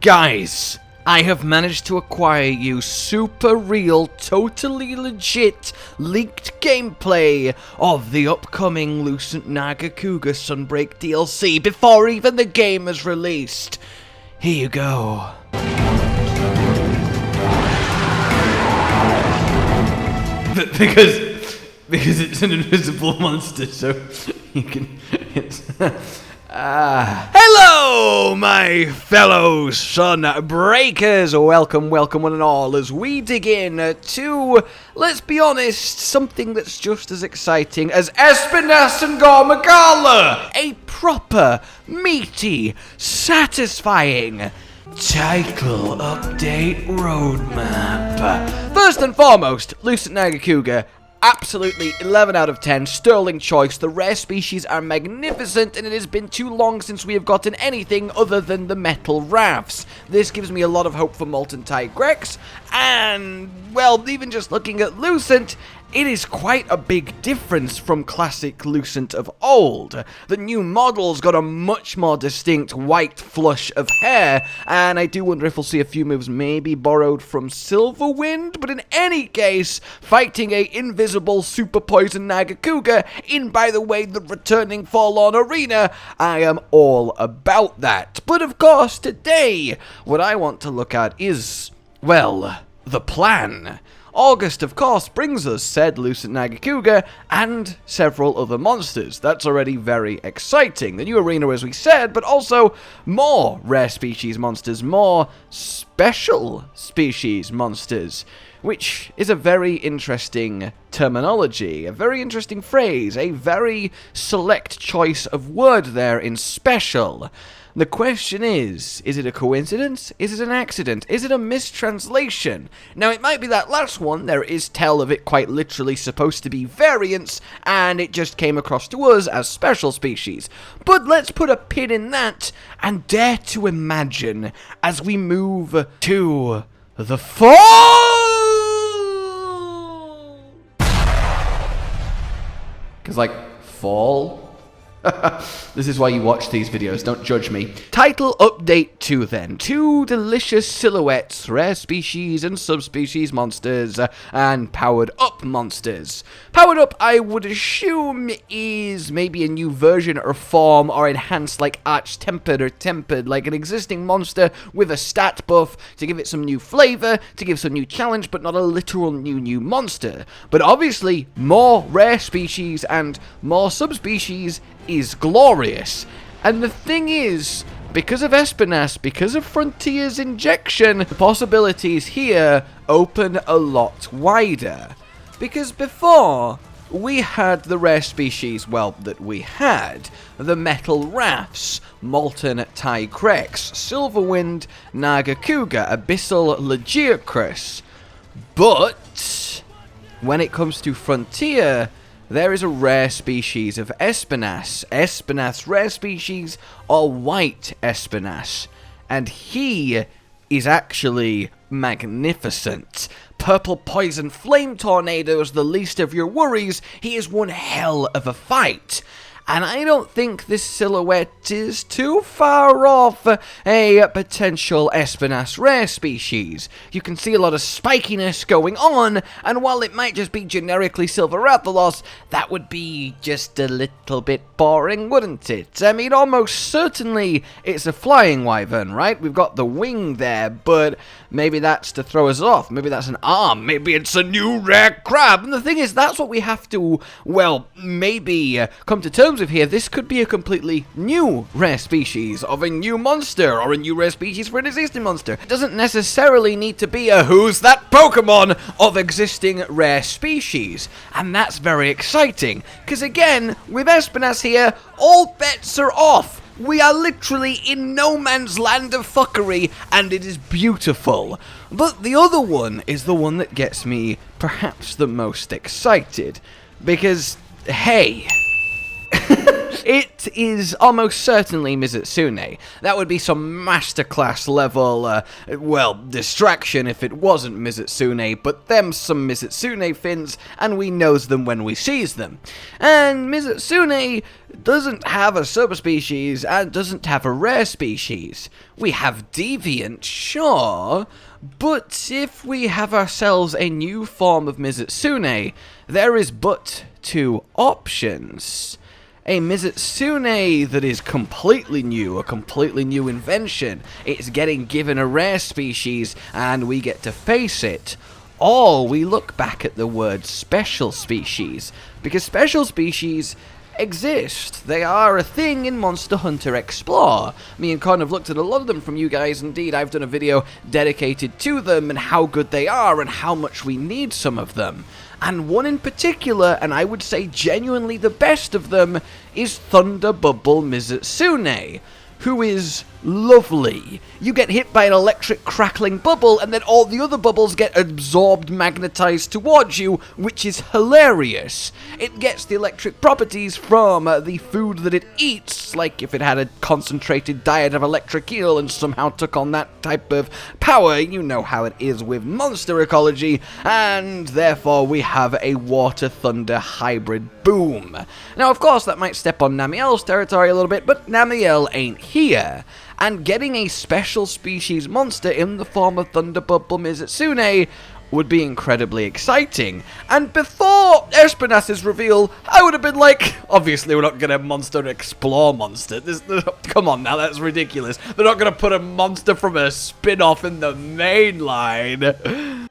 Guys, I have managed to acquire you super real, totally legit, leaked gameplay of the upcoming Lucent Nargacuga Sunbreak DLC before even the game is released. Here you go. Because it's an invisible monster, so you can... Hello, my fellow Sunbreakers! Welcome one and all, as we dig in to, let's be honest, something that's just as exciting as Espinas and Gore Magala! A proper, meaty, satisfying title update roadmap. First and foremost, Lucent Nargacuga. Absolutely 11 out of 10, sterling choice. The rare species are magnificent, and it has been too long since we have gotten anything other than the metal rafts. This gives me a lot of hope for Molten Tigrex, and, well, even just looking at Lucent, it is quite a big difference from classic Lucent of old. The new model's got a much more distinct white flush of hair, and I do wonder if we'll see a few moves maybe borrowed from Silverwind, but in any case, fighting a invisible super poison Nargacuga in, by the way, the returning Forlorn Arena, I am all about that. But of course, today, what I want to look at is, well, the plan. August, of course, brings us said Lucent Nargacuga and several other monsters. That's already very exciting. The new arena, as we said, but also more rare species monsters, more special species monsters, which is a very interesting terminology, a very interesting phrase, a very select choice of word there in special. The question is it a coincidence? Is it an accident? Is it a mistranslation? Now, it might be that last one. There is tell of it quite literally supposed to be variants, and it just came across to us as special species. But let's put a pin in that and dare to imagine as we move to the fall! Because, like, fall? This is why you watch these videos, don't judge me. Title update 2 then. 2 delicious silhouettes, rare species and subspecies monsters, and powered up monsters. Powered up, I would assume, is maybe a new version or form or enhanced like arch-tempered or tempered, like an existing monster with a stat buff to give it some new flavor, to give some new challenge, but not a literal new monster. But obviously, more rare species and more subspecies is glorious. And the thing is, because of Espinas, because of Frontier's injection, the possibilities here open a lot wider. Because before, we had the rare species, well, that we had. The metal rafts, Molten Tigrex, Silverwind, Nargacuga, Abyssal Lagiacrus. But when it comes to Frontier, there is a rare species of Espinas. Espinas rare species or white Espinas. And he is actually magnificent. Purple poison flame tornado is the least of your worries. He is one hell of a fight. And I don't think this silhouette is too far off a potential Espinas rare species. You can see a lot of spikiness going on, and while it might just be generically Silver Rathalos, that would be just a little bit boring, wouldn't it? I mean, almost certainly it's a flying wyvern, right? We've got the wing there, but maybe that's to throw us off. Maybe that's an arm. Maybe it's a new rare crab. And the thing is, that's what we have to, well, maybe come to terms with here. This could be a completely new rare species of a new monster, or a new rare species for an existing monster. It doesn't necessarily need to be a who's that Pokemon of existing rare species. And that's very exciting, because again, with Espinas here, all bets are off. We are literally in no man's land of fuckery, and it is beautiful. But the other one is the one that gets me perhaps the most excited. Because, hey, It is almost certainly Mizutsune. That would be some masterclass level, well, distraction if it wasn't Mizutsune, but them some Mizutsune fins, and we knows them when we sees them. And Mizutsune doesn't have a subspecies and doesn't have a rare species. We have deviant, sure, but if we have ourselves a new form of Mizutsune, there is but two options. A Mizutsune that is completely new, a completely new invention. It's getting given a rare species and we get to face it. Or we look back at the word special species, because special species exist. They are a thing in Monster Hunter Explore. Me and Con have looked at a lot of them from you guys. Indeed, I've done a video dedicated to them and how good they are and how much we need some of them. And one in particular, and I would say genuinely the best of them, is Thunderbubble Mizutsune, who is lovely. You get hit by an electric crackling bubble and then all the other bubbles get absorbed, magnetized towards you, which is hilarious. It gets the electric properties from the food that it eats, like if it had a concentrated diet of electric eel and somehow took on that type of power. You know how it is with monster ecology, and therefore we have a water-thunder hybrid boom. Now, of course, that might step on Namiel's territory a little bit, but Namiel ain't here. And getting a special species monster in the form of Thunderbubble Mizutsune would be incredibly exciting. And before Espinas' reveal, I would have been like, obviously we're not going to Monster Explore monster. Come on now, that's ridiculous. They're not going to put a monster from a spin-off in the main line.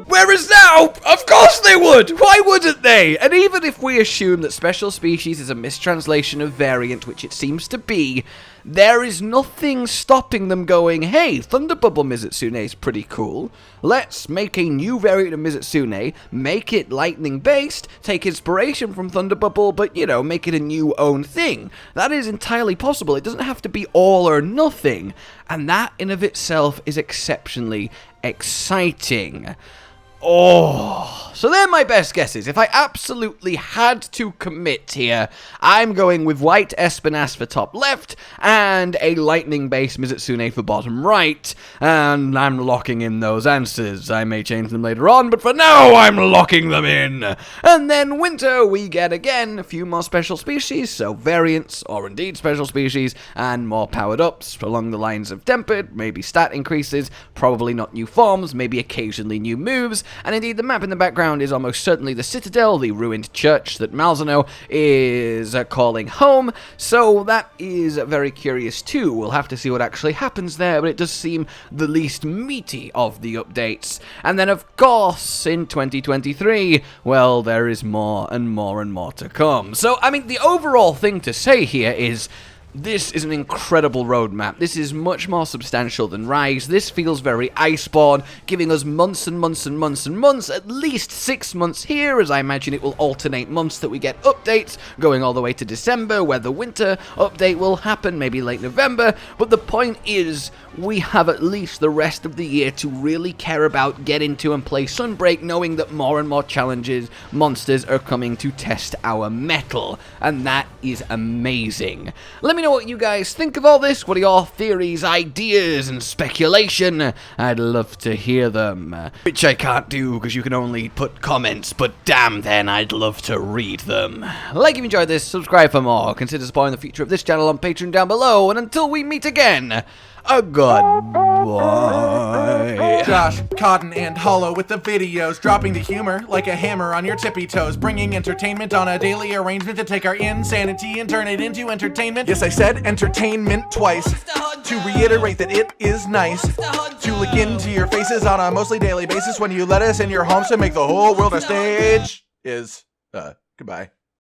Whereas now, of course they would! Why wouldn't they? And even if we assume that special species is a mistranslation of variant, which it seems to be, there is nothing stopping them going, hey, Thunderbubble Mizutsune is pretty cool. Let's make a new variant of Mizutsune, make it lightning-based, take inspiration from Thunderbubble, but, you know, make it a new own thing. That is entirely possible. It doesn't have to be all or nothing. And that in of itself is exceptionally exciting. Oh, so they're my best guesses. If I absolutely had to commit here, I'm going with white Espinas for top left and a lightning-based Mizutsune for bottom right, and I'm locking in those answers. I may change them later on, but for now, I'm locking them in. And then winter, we get again a few more special species, so variants, or indeed special species, and more powered ups along the lines of tempered, maybe stat increases, probably not new forms, maybe occasionally new moves. And indeed, the map in the background is almost certainly the Citadel, the ruined church that Malzeno is calling home, so that is very curious too. We'll have to see what actually happens there, but it does seem the least meaty of the updates. And then, of course, in 2023, well, there is more and more and more to come. So, I mean, the overall thing to say here is, this is an incredible roadmap. This is much more substantial than Rise. This feels very Iceborne, giving us months and months and months and months, at least 6 months here, as I imagine it will alternate months that we get updates, going all the way to December, where the winter update will happen, maybe late November. But the point is, we have at least the rest of the year to really care about, get into and play Sunbreak, knowing that more and more challenges, monsters are coming to test our mettle. And that is amazing. Let me know what you guys think of all this. What are your theories, ideas, and speculation? I'd love to hear them. Which I can't do because you can only put comments, but damn then, I'd love to read them. Like if you enjoyed this, subscribe for more. Consider supporting the future of this channel on Patreon down below. And until we meet again, a goodbye. Josh, Cotton, and Hollow with the videos, dropping the humor like a hammer on your tippy toes, bringing entertainment on a daily arrangement to take our insanity and turn it into entertainment. Yes, I said entertainment twice, to reiterate that it is nice to look into your faces on a mostly daily basis when you let us in your homes to make the whole world a stage. Goodbye.